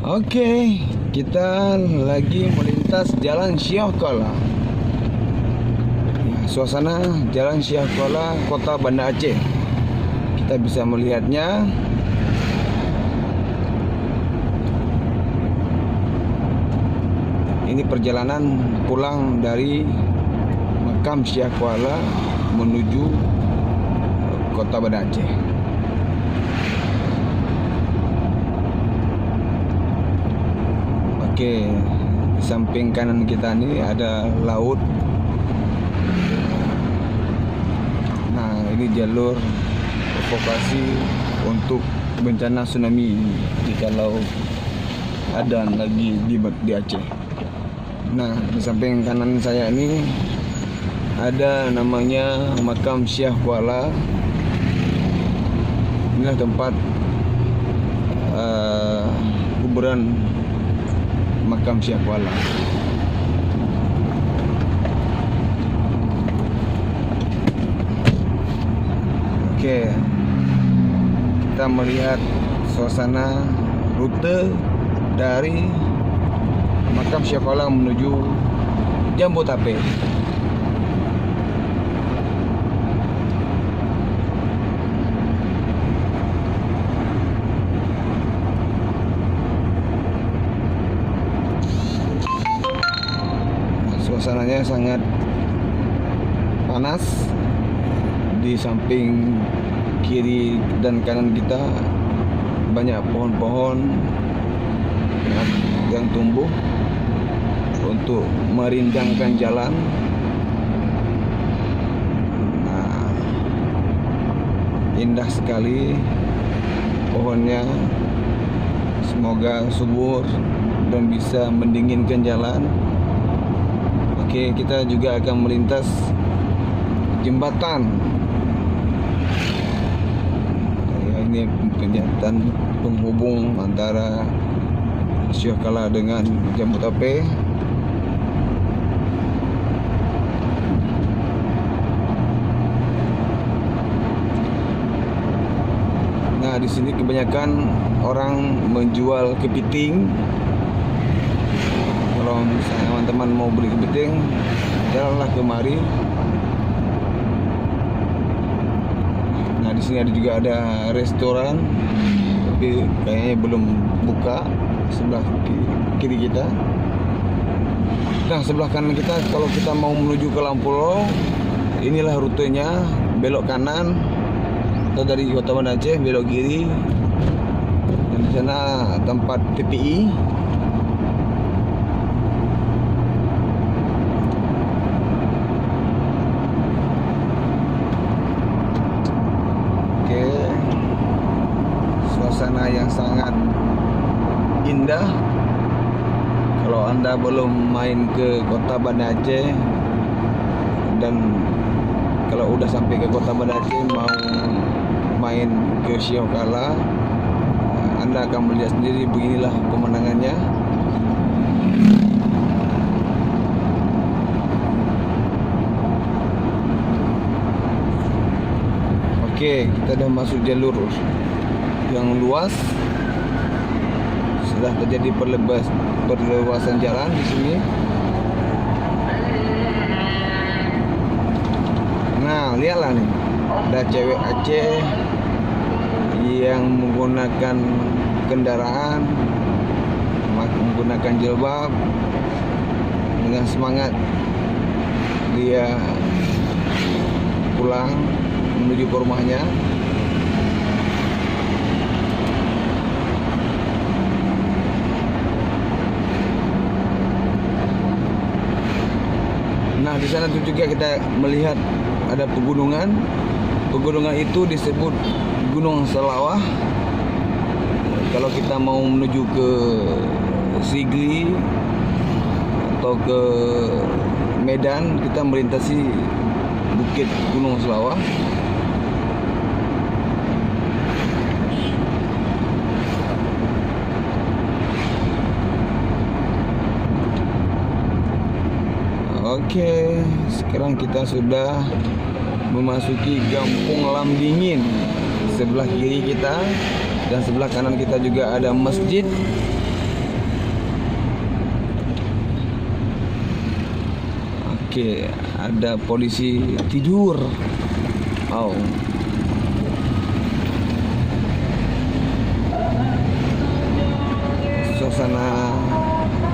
Oke, kita lagi melintas Jalan Syahkuala. Suasana Jalan Syahkuala, Kota Banda Aceh. Kita bisa melihatnya. Ini perjalanan pulang dari makam Syahkuala menuju Kota Banda Aceh. Oke, di samping kanan kita ini ada laut. Nah, ini jalur evakuasi untuk bencana tsunami jikalau ada lagi di Aceh. Nah, di samping kanan saya ini ada namanya makam Syahkuala. Inilah tempat kuburan makam Syahkuala. Oke, kita melihat suasana rute dari makam Syahkuala menuju Jambutape. Suasananya sangat panas. Di samping kiri dan kanan kita banyak pohon-pohon yang tumbuh untuk merindangkan jalan. Nah, indah sekali pohonnya. Semoga subur dan bisa mendinginkan jalan. Oke, kita juga akan melintas jembatan. Ini jembatan penghubung antara Syahkuala dengan Jambutape. Nah, di sini kebanyakan orang menjual kepiting. Kalau misalnya teman-teman mau beli kepiting, jalanlah kemari. Nah, di sini juga ada restoran, tapi kayaknya belum buka. Sebelah kiri kita. Nah, sebelah kanan kita, kalau kita mau menuju ke Lampulo, inilah rutenya. Belok kanan atau dari Kota Banda Aceh belok kiri. Dan di sana tempat TPI. Suasana yang sangat indah. Kalau Anda belum main ke Kota Banda Aceh, dan kalau udah sampai ke Kota Banda Aceh mau main ke Syahkuala, Anda akan melihat sendiri beginilah pemandangannya. Oke, kita dah masuk jalur yang luas. Sudah terjadi perluasan jalan di sini. Nah, lihatlah nih, ada cewek Aceh yang menggunakan kendaraan, menggunakan jilbab, dengan semangat dia pulang menuju ke rumahnya. Nah, di sana juga kita melihat ada pegunungan. Pegunungan itu disebut Gunung Selawah. Kalau kita mau menuju ke Sigli atau ke Medan, kita melintasi Bukit Gunung Selawah. Oke, sekarang kita sudah memasuki Kampung Lam Dingin. Sebelah kiri kita dan sebelah kanan kita juga ada masjid. Oke, ada polisi tidur. Oh. Suasana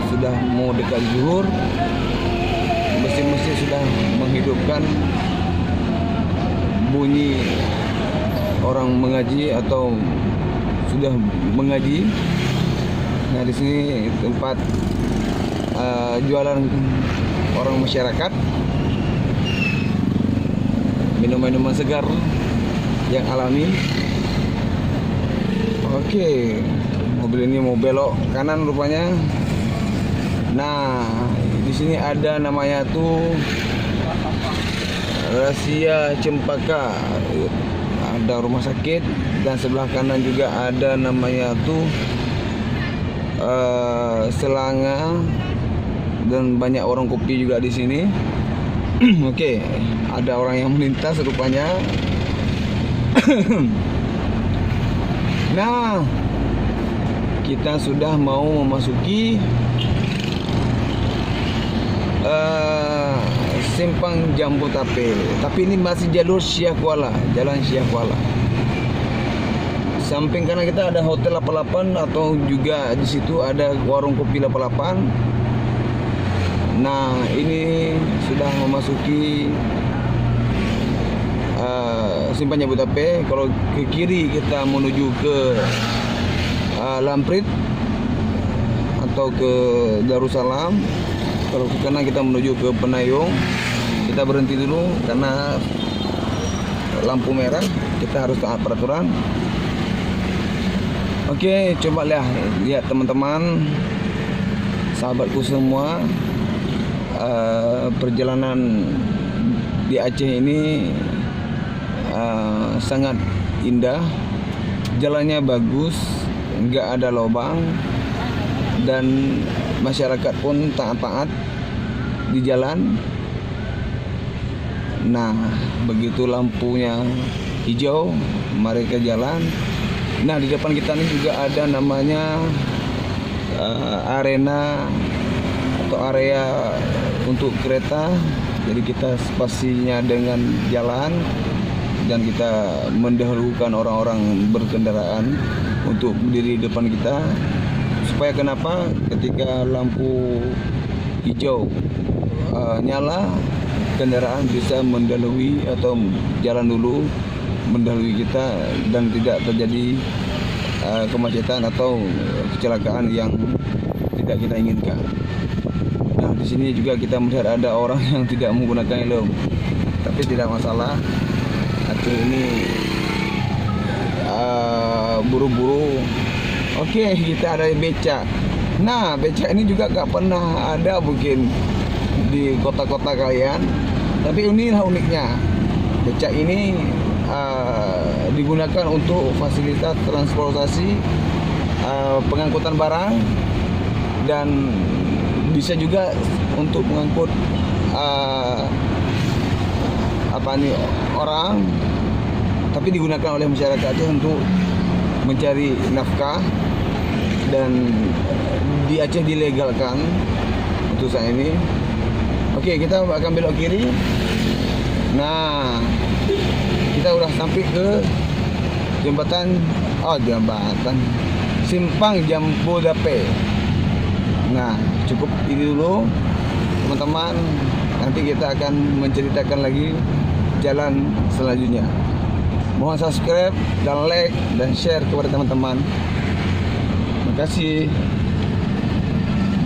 sudah mau dekat zuhur, mesin-mesin sudah menghidupkan bunyi orang mengaji atau sudah mengaji. Nah, di sini tempat jualan orang masyarakat, minuman segar yang alami. Oke, mobil ini mau belok kanan rupanya. Nah, di sini ada namanya tuh Rahasia Cempaka. Ada rumah sakit dan sebelah kanan juga ada namanya tuh Selanga, dan banyak orang kopi juga di sini. Oke, ada orang yang melintas rupanya. Nah, kita sudah mau memasuki Simpang Jambu Tape, tapi ini masih jalur Syah Kuala, jalan Syah Kuala. Samping kanan kita ada Hotel 88 atau juga di situ ada warung kopi 88. Nah, ini sudah memasuki Simpang Jambu Tape. Kalau ke kiri kita menuju ke Lamprit atau ke Darussalam. Kalau ke kanan kita menuju ke Penayung. Kita berhenti dulu karena lampu merah, kita harus taat peraturan. Oke, coba lihat teman-teman, sahabatku semua, perjalanan di Aceh ini sangat indah. Jalannya bagus, nggak ada lubang, dan masyarakat pun taat-taat di jalan. Nah, begitu lampunya hijau, mereka jalan. Nah, di depan kita ini juga ada namanya arena atau area untuk kereta. Jadi kita spasinya dengan jalan dan kita mendahulukan orang-orang berkendaraan untuk berdiri di depan kita. Supaya kenapa? Ketika lampu hijau nyala, kendaraan bisa mendahului atau jalan dulu mendahului kita dan tidak terjadi kemacetan atau kecelakaan yang tidak kita inginkan. Nah, di sini juga kita melihat ada orang yang tidak menggunakan helm, tapi tidak masalah. Aceh ini buru-buru. Oke, kita ada becak. Nah, becak ini juga gak pernah ada mungkin di kota-kota kalian, tapi inilah uniknya. Becak ini digunakan untuk fasilitas transportasi, pengangkutan barang, dan bisa juga untuk mengangkut orang, tapi digunakan oleh masyarakat Aceh untuk mencari nafkah, dan di Aceh dilegalkan untuk saat ini. Oke, kita akan belok kiri. Nah, kita udah sampai ke jembatan Simpang Jambu Tape. Nah, cukup ini dulu teman-teman. Nanti kita akan menceritakan lagi jalan selanjutnya. Mohon subscribe dan like dan share kepada teman-teman. Terima kasih.